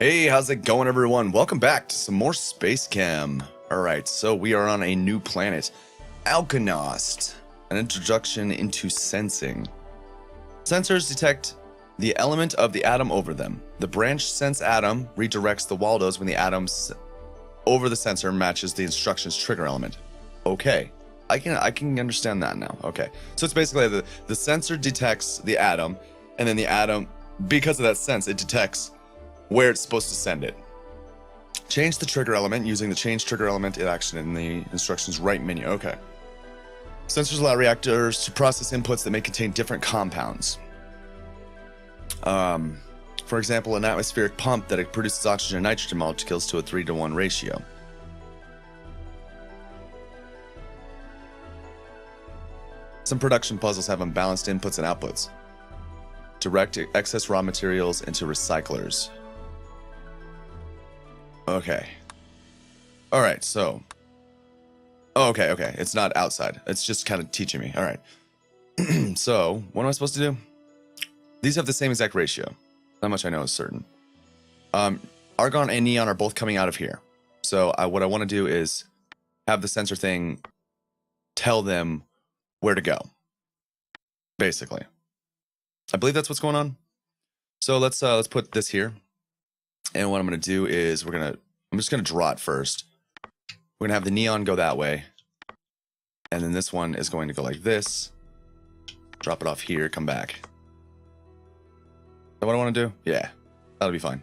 Hey, how's it going, everyone? Welcome back to some more SpaceChem. All right, so we are on a new planet, Alkanost, an introduction into sensing. Sensors detect the element of the atom over them. The branch sense atom redirects the Waldos when the atoms over the sensor matches the instruction's trigger element. Okay, I can understand that now. Okay, so it's basically the sensor detects the atom, and then the atom, because of that sense, it detects where it's supposed to send it. Change the trigger element using the change trigger element in action in the instructions right menu. Okay. Sensors allow reactors to process inputs that may contain different compounds. For example, an atmospheric pump that produces oxygen and nitrogen molecules to a 3-to-1 ratio. Some production puzzles have unbalanced inputs and outputs. Direct excess raw materials into recyclers. Okay. All right, so. Oh, okay. It's not outside. It's just kind of teaching me. All right. So, what am I supposed to do? These have the same exact ratio. That much I know is certain. Argon and neon are both coming out of here. So, what I want to do is have the sensor thing tell them where to go. Basically. I believe that's what's going on. So, let's put this here. And what I'm going to do is I'm just going to draw it first. We're going to have the neon go that way. And then this one is going to go like this. Drop it off here, come back. Is that what I want to do? Yeah, that'll be fine.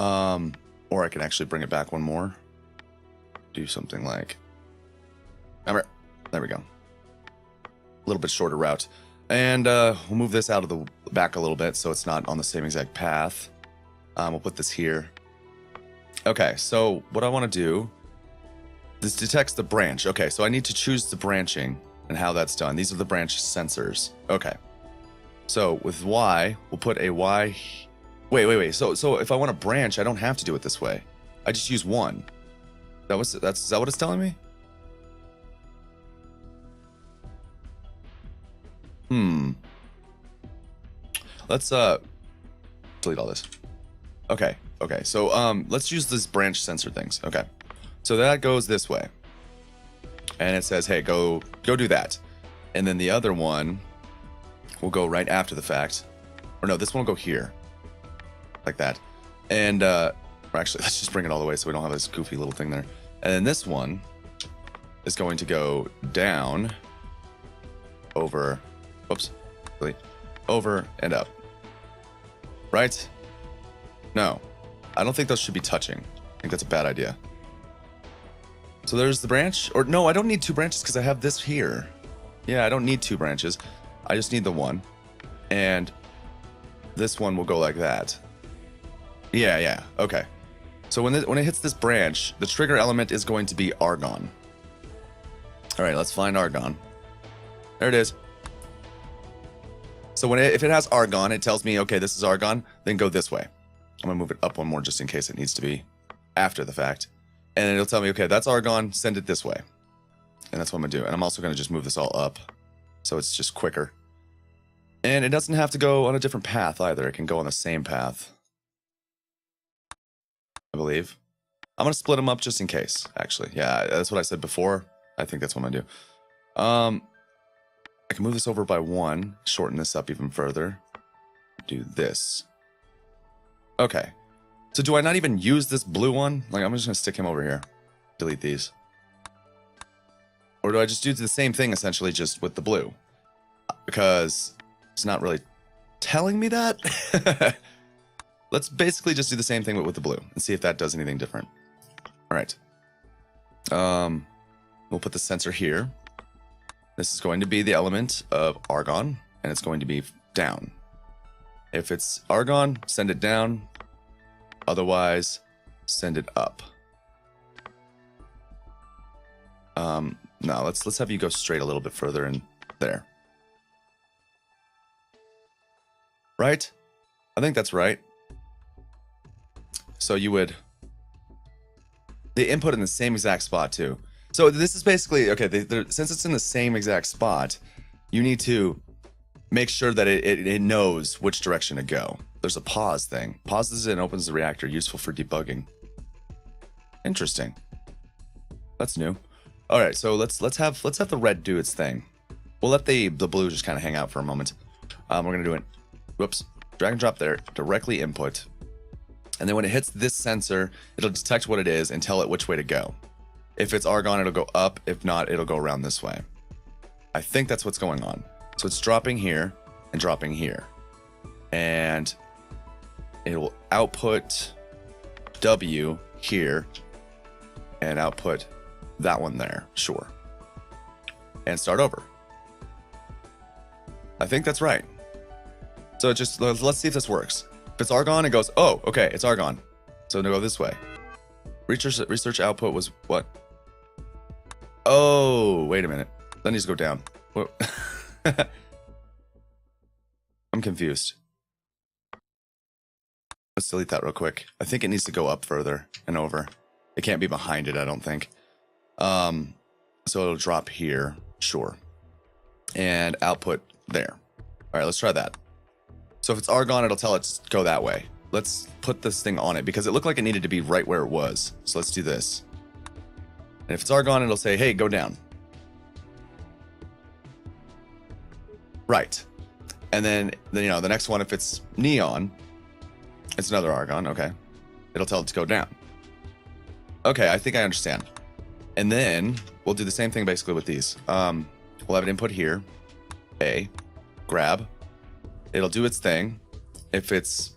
Or I can actually bring it back one more. Do something like... There we go. A little bit shorter route. And we'll move this out of the back a little bit so it's not on the same exact path. We'll put this here. Okay, so what I want to do, this detects the branch. Okay, so I need to choose the branching and how that's done. These are the branch sensors. Okay. So with Y, we'll put a Y. Wait. So if I want to branch, I don't have to do it this way. I just use one. Is that what it's telling me? Let's delete all this. Okay. So let's use this branch sensor things. Okay. So that goes this way. And it says, hey, go do that. And then the other one will go right after the fact. Or no, this one will go here. Like that. And actually, let's just bring it all the way so we don't have this goofy little thing there. And then this one is going to go down, over, whoops, delete, over and up. Right? No, I don't think those should be touching. I think that's a bad idea. So there's the branch. Or no, I don't need two branches because I have this here. Yeah, I don't need two branches. I just need the one. And this one will go like that. Yeah. Okay. So when it hits this branch, the trigger element is going to be argon. All right, let's find argon. There it is. So if it has argon, it tells me, okay, this is argon, then go this way. I'm going to move it up one more just in case it needs to be after the fact. And then it'll tell me, okay, that's argon, send it this way. And that's what I'm going to do. And I'm also going to just move this all up so it's just quicker. And it doesn't have to go on a different path either. It can go on the same path, I believe. I'm going to split them up just in case, actually. Yeah, that's what I said before. I think that's what I'm going to do. I can move this over by one, shorten this up even further. Do this. Okay. So do I not even use this blue one? Like, I'm just going to stick him over here. Delete these. Or do I just do the same thing, essentially, just with the blue? Because it's not really telling me that. Let's basically just do the same thing but with the blue and see if that does anything different. All right. We'll put the sensor here. This is going to be the element of argon, and it's going to be down. If it's argon, send it down. Otherwise, send it up. No, let's have you go straight a little bit further in there. Right? I think that's right. So you would... The input in the same exact spot, too. So this is basically, okay, since it's in the same exact spot, you need to make sure that it knows which direction to go. there's a pause thing. Pauses and opens the reactor, useful for debugging. Interesting. That's new. All right, so let's have the red do its thing. We'll let the blue just kind of hang out for a moment. We're gonna do it. Whoops. Drag and drop there. Directly input. And then when it hits this sensor, it'll detect what it is and tell it which way to go. If it's argon, it'll go up. If not, it'll go around this way. I think that's what's going on. So it's dropping here and dropping here. And it will output W here and output that one there. Sure. And start over. I think that's right. So just let's see if this works. If it's argon, it goes, oh, okay, it's argon. So it'll go this way. Research output was what? Oh, wait a minute. That needs to go down. I'm confused. Let's delete that real quick. I think it needs to go up further and over. It can't be behind it, I don't think. So it'll drop here, sure. And output there. All right, let's try that. So if it's argon, it'll tell it to go that way. Let's put this thing on it because it looked like it needed to be right where it was. So let's do this. And if it's argon, it'll say, hey, go down. Right. And then you know, the next one, if it's neon, it's another argon, okay. It'll tell it to go down. Okay, I think I understand. And then we'll do the same thing basically with these. We'll have an input here, A, grab. It'll do its thing. If it's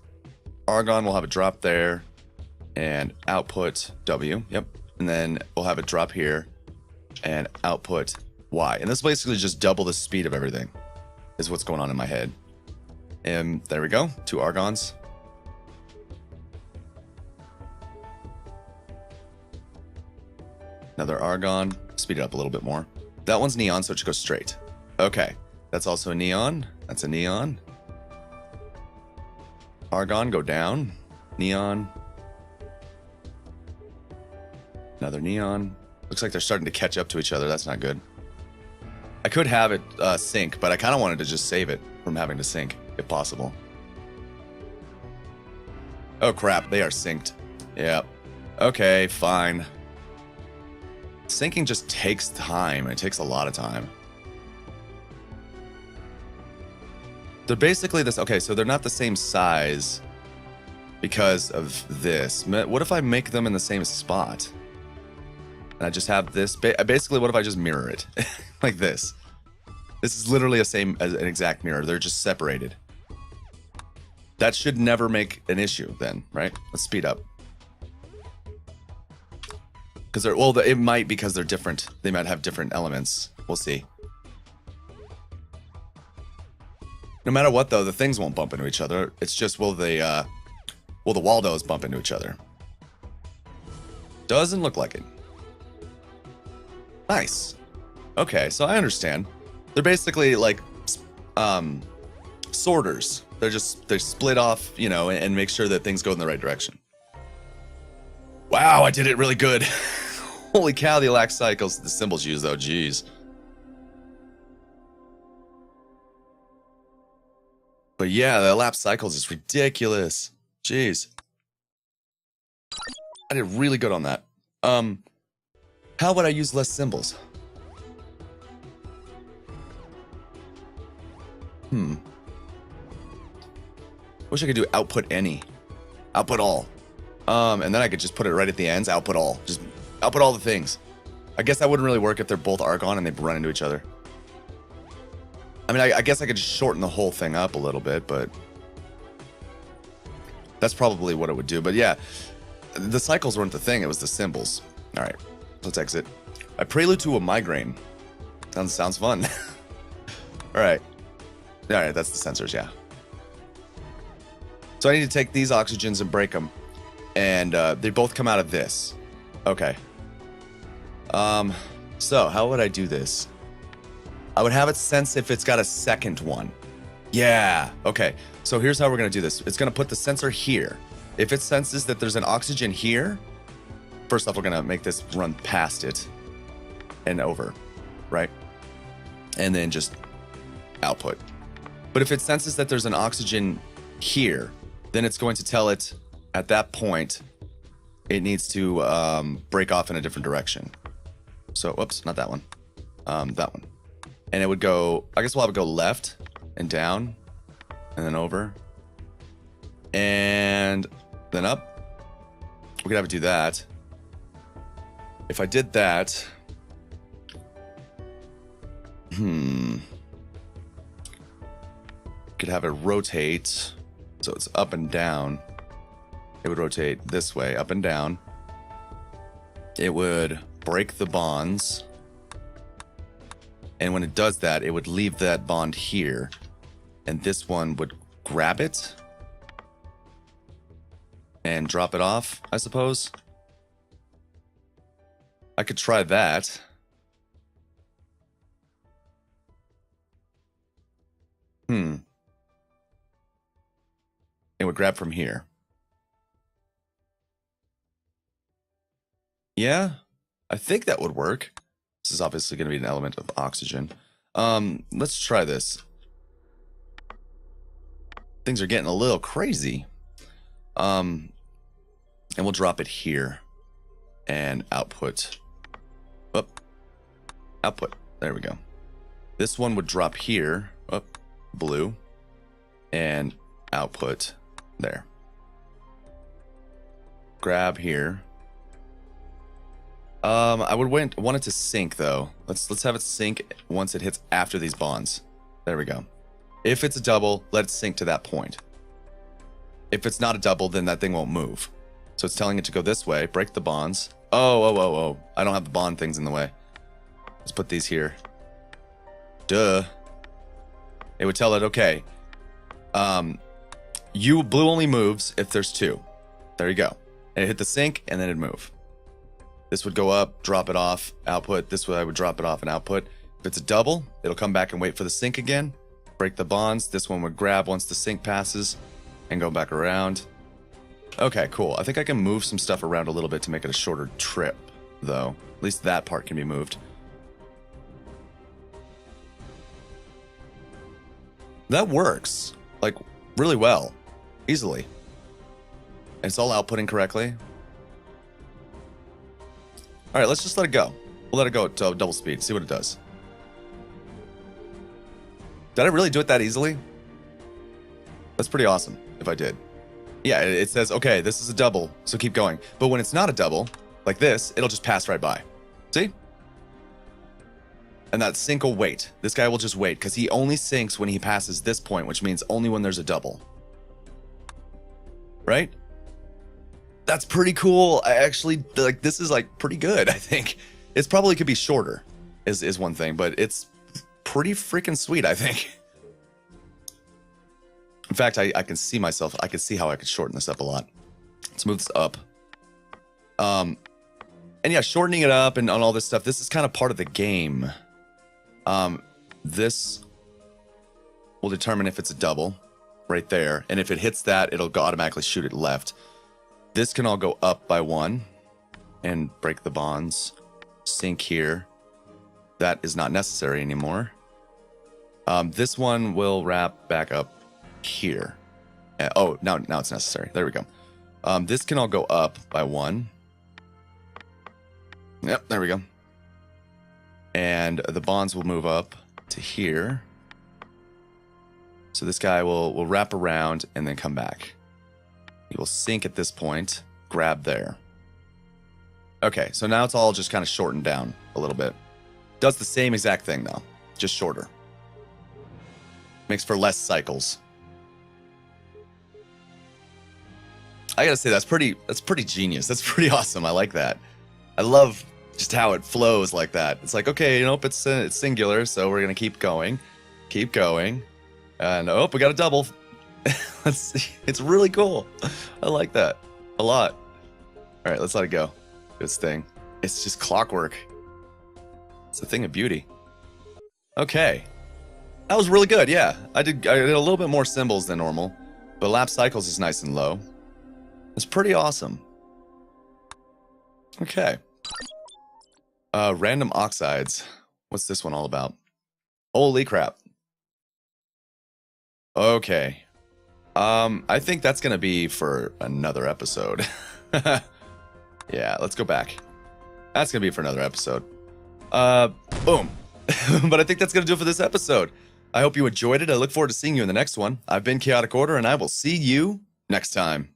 argon, we'll have a drop there and output W, yep. And then we'll have a drop here and output Y. And this basically just double the speed of everything is what's going on in my head. And there we go, 2 argons. Another argon, speed it up a little bit more. That one's neon, so it should go straight. Okay, that's also a neon. That's a neon. Argon, go down. Neon. Another neon. Looks like they're starting to catch up to each other. That's not good. I could have it sync, but I kind of wanted to just save it from having to sync, if possible. Oh crap, they are synced. Yep. Okay, fine. Syncing just takes time. It takes a lot of time. They're basically this. Okay, so they're not the same size because of this. What if I make them in the same spot? And I just have this. Basically, what if I just mirror it like this? This is literally the same as an exact mirror. They're just separated. That should never make an issue then, right? Let's speed up. Because they're, well, it might because they're different. They might have different elements. We'll see. No matter what, though, the things won't bump into each other. It's just will the Waldos bump into each other? Doesn't look like it. Nice. Okay, so I understand. They're basically like sorters. They split off, you know, and make sure that things go in the right direction. Wow, I did it really good. Holy cow, the elapsed cycles the symbols use though, jeez. But yeah, the elapsed cycles is ridiculous. Jeez. I did really good on that. How would I use less symbols? Wish I could do output any. Output all. And then I could just put it right at the ends, output all. Just output all the things. I guess that wouldn't really work if they're both argon and they run into each other. I mean, I guess I could just shorten the whole thing up a little bit, but that's probably what it would do. But yeah, the cycles weren't the thing, it was the symbols. All right, let's exit. A prelude to a migraine. Sounds fun. All right, that's the sensors, yeah. So I need to take these oxygens and break them. And they both come out of this. Okay. So how would I do this? I would have it sense if it's got a second one. Yeah, okay. So here's how we're gonna do this. It's gonna put the sensor here. If it senses that there's an oxygen here, first off, we're gonna make this run past it and over, right? And then just output. But if it senses that there's an oxygen here, then it's going to tell it at that point it needs to break off in a different direction. So, whoops, not that one. That one. And it would go, I guess we'll have it go left and down and then over and then up. We could have it do that. If I did that, could have it rotate. So it's up and down. It would rotate this way, up and down. It would break the bonds. And when it does that, it would leave that bond here. And this one would grab it and drop it off, I suppose. I could try that. It would grab from here. Yeah, I think that would work. This is obviously going to be an element of oxygen. Let's try this. Things are getting a little crazy. And we'll drop it here. And output. Oh, output. There we go. This one would drop here. Oh, blue. And output there. Grab here. I would want it to sync though. Let's have it sync once it hits after these bonds. There we go. If it's a double, let it sync to that point. If it's not a double, then that thing won't move. So it's telling it to go this way, break the bonds. Oh. I don't have the bond things in the way. Let's put these here. Duh. It would tell it, okay. Blue only moves if there's two. There you go. And it hit the sync and then it'd move. This would go up, drop it off, output. This way I would drop it off and output. If it's a double, it'll come back and wait for the sync again. Break the bonds. This one would grab once the sync passes and go back around. Okay, cool. I think I can move some stuff around a little bit to make it a shorter trip, though. At least that part can be moved. That works, like, really well. Easily. And it's all outputting correctly. All right, let's just let it go. We'll let it go at double speed, see what it does. Did I really do it that easily? That's pretty awesome if I did. Yeah, it says, okay, this is a double, so keep going. But when it's not a double, like this, it'll just pass right by. See? And that sync will wait. This guy will just wait, because he only syncs when he passes this point, which means only when there's a double. Right? That's pretty cool. I actually, like, this is, like, pretty good, I think. It's probably could be shorter, is one thing, but it's pretty freaking sweet, I think. In fact, I can see myself, I can see how I could shorten this up a lot. Let's move this up. And yeah, shortening it up and on all this stuff, this is kind of part of the game. This will determine if it's a double right there. And if it hits that, it'll automatically shoot it left. This can all go up by one and break the bonds. Sync here. That is not necessary anymore. This one will wrap back up here. Oh, now it's necessary. There we go. This can all go up by one. Yep, there we go. And the bonds will move up to here. So this guy will wrap around and then come back. He will sync at this point, grab there. Okay, so now it's all just kind of shortened down a little bit. Does the same exact thing though, just shorter. Makes for less cycles. I gotta say that's pretty genius. That's pretty awesome. I like that. I love just how it flows like that. It's like, okay, nope, it's singular, so we're gonna keep going, and oh, we got a double. Let's see. It's really cool. I like that a lot. All right, let's let it go. This thing. It's just clockwork. It's a thing of beauty. Okay. That was really good, yeah. I did a little bit more symbols than normal, but lap cycles is nice and low. It's pretty awesome. Okay. Random oxides. What's this one all about? Holy crap. Okay. I think that's gonna be for another episode. Yeah, let's go back. That's gonna be for another episode. Boom. But I think that's gonna do it for this episode. I hope you enjoyed it. I look forward to seeing you in the next one. I've been Chaotic Order, and I will see you next time.